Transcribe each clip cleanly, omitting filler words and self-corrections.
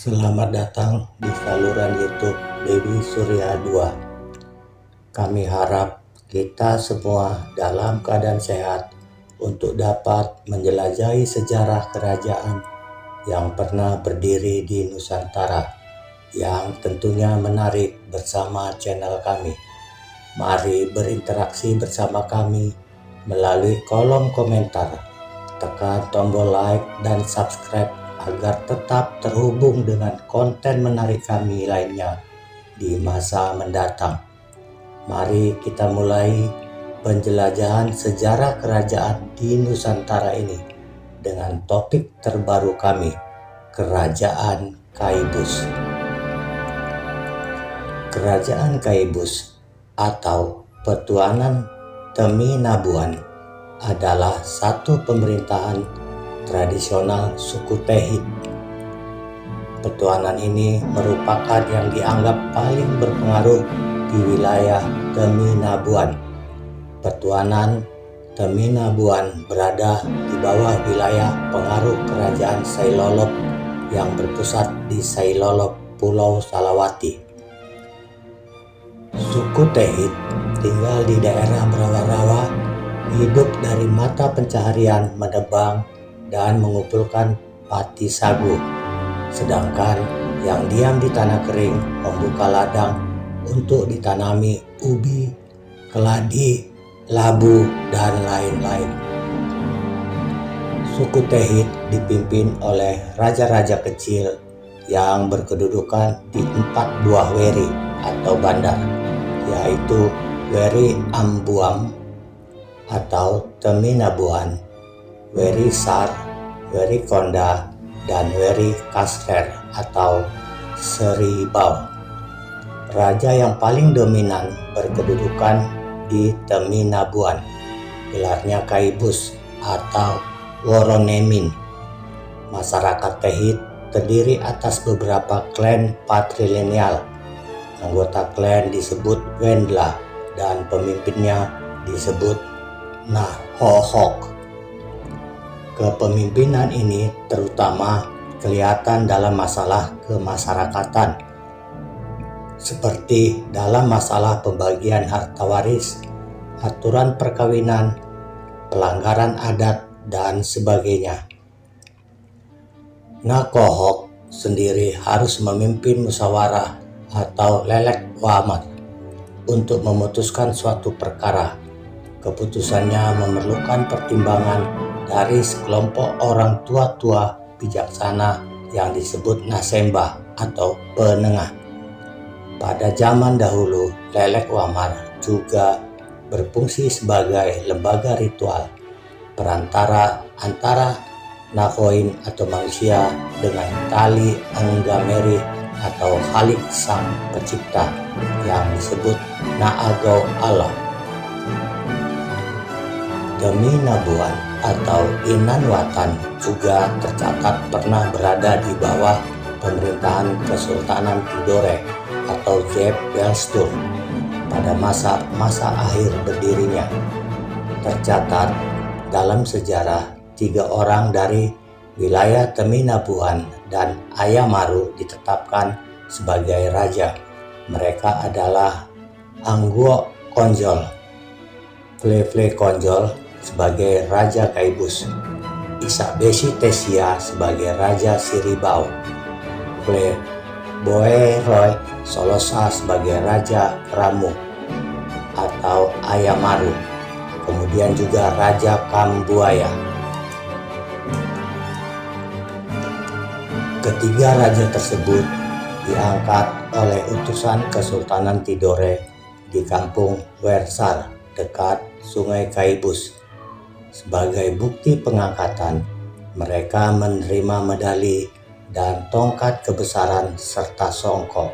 Selamat datang di saluran YouTube Dewi Surya 2. Kami harap kita semua dalam keadaan sehat untuk dapat menjelajahi sejarah kerajaan yang pernah berdiri di Nusantara, yang tentunya menarik bersama channel kami. Mari berinteraksi bersama kami melalui kolom komentar. Tekan tombol like dan subscribe agar tetap terhubung dengan konten menarik kami lainnya di masa mendatang. Mari kita mulai penjelajahan sejarah kerajaan di Nusantara ini dengan topik terbaru kami, Kerajaan Caibus. Kerajaan Caibus atau Petuanan Teminabuan adalah satu pemerintahan tradisional suku Tehit. Petuanan ini merupakan yang dianggap paling berpengaruh di wilayah Teminabuan. Petuanan Teminabuan berada di bawah wilayah pengaruh kerajaan Sailolob yang berpusat di Sailolob, Pulau Salawati. Suku Tehit tinggal di daerah rawa-rawa, hidup dari mata pencaharian menebang dan mengumpulkan pati sagu, sedangkan yang diam di tanah kering membuka ladang untuk ditanami ubi, keladi, labu, dan lain-lain. Suku Tehit dipimpin oleh raja-raja kecil yang berkedudukan di 4 buah weri atau bandar, yaitu Weri Ambuam atau Teminabuan, Weri Sar, Weri Konda, dan Weri Kasrer atau Seribau. Raja yang paling dominan berkedudukan di Teminabuan, gelarnya Caibus atau Woronemin. Masyarakat Tehit terdiri atas beberapa klan patrilineal. Anggota klan disebut Wendla dan pemimpinnya disebut Nahohok. Kepemimpinan ini terutama kelihatan dalam masalah kemasyarakatan, seperti dalam masalah pembagian harta waris, aturan perkawinan, pelanggaran adat, dan sebagainya. Nahohok sendiri harus memimpin musyawarah atau lelek wamat untuk memutuskan suatu perkara. Keputusannya memerlukan pertimbangan dari sekelompok orang tua-tua bijaksana yang disebut nasembah atau penengah. Pada zaman dahulu, lelek wamar juga berfungsi sebagai lembaga ritual perantara antara Nakoin atau manusia dengan tali Anggameri atau Khalik sang pencipta yang disebut Naagau Allah. Teminabuan atau Inanwatan juga tercatat pernah berada di bawah pemerintahan Kesultanan Tidore atau Jeb Welstur pada masa akhir berdirinya. Tercatat dalam sejarah 3 orang dari wilayah Teminabuan dan Ayamaru ditetapkan sebagai raja. Mereka adalah Angguo Konjol, Flevle Konjol sebagai Raja Caibus, Isabesi Tesia sebagai Raja Siribau, Boeroy Solosa sebagai Raja Ramu atau Ayamaru, kemudian juga Raja Kambuaya. Ketiga raja tersebut diangkat oleh utusan Kesultanan Tidore di kampung Wersar dekat Sungai Caibus. Sebagai bukti pengangkatan, mereka menerima medali dan tongkat kebesaran serta songkok.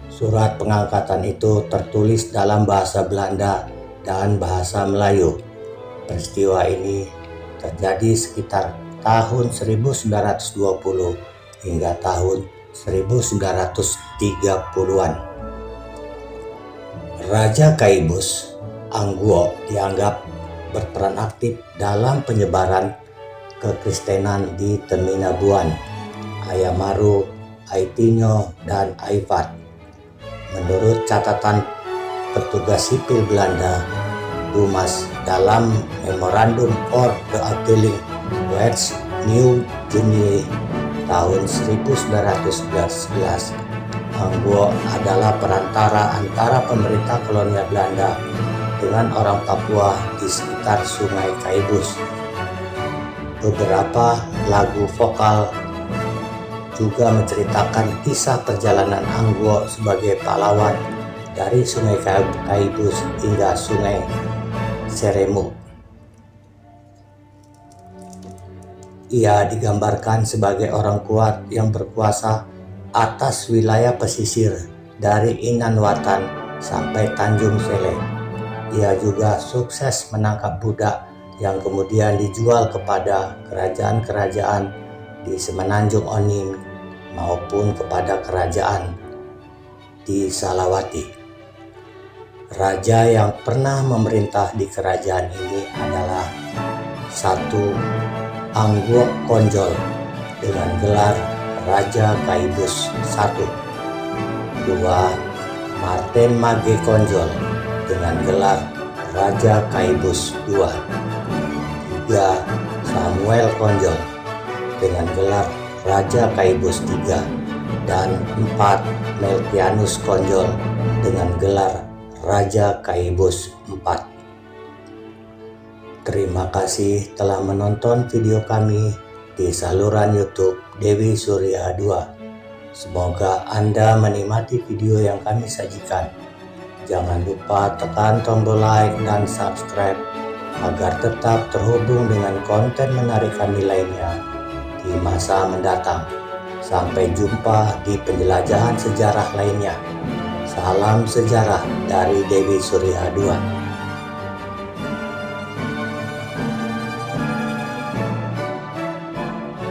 Surat pengangkatan itu tertulis dalam bahasa Belanda dan bahasa Melayu. Peristiwa ini terjadi sekitar tahun 1920 hingga tahun 1930-an. Raja Caibus, Angguo, dianggap berperan aktif dalam penyebaran kekristenan di Teminabuan. Ayamaru Aitinho, dan Aivat. Menurut catatan petugas sipil Belanda, Dumas dalam Memorandum for the Outdealing West New Guinea tahun 1911, Angguo adalah perantara antara pemerintah kolonial Belanda dengan orang Papua di sekitar Sungai Kaibus. Beberapa lagu vokal juga menceritakan kisah perjalanan Angguo sebagai pahlawan dari Sungai Kaibus hingga Sungai Seremuk. Ia digambarkan sebagai orang kuat yang berkuasa atas wilayah pesisir dari Inanwatan sampai Tanjung Sele. Ia juga sukses menangkap budak yang kemudian dijual kepada kerajaan-kerajaan di Semenanjung Oning maupun kepada kerajaan di Salawati. Raja yang pernah memerintah di kerajaan ini adalah 1. Angguo Konjol dengan gelar Raja Kaibus I. 2. Martin Mage Konjol dengan gelar Raja Kaibus II. 3. Samuel Konjol dengan gelar Raja Kaibus III. Dan 4. Melkianus Konjol dengan gelar Raja Kaibus IV. Terima kasih telah menonton video kami di saluran YouTube Dewi Surya 2. Semoga Anda menikmati video yang kami sajikan. Jangan lupa tekan tombol like dan subscribe agar tetap terhubung dengan konten menarik kami lainnya di masa mendatang. Sampai jumpa di penjelajahan sejarah lainnya. Salam sejarah dari Dewi Surya 2.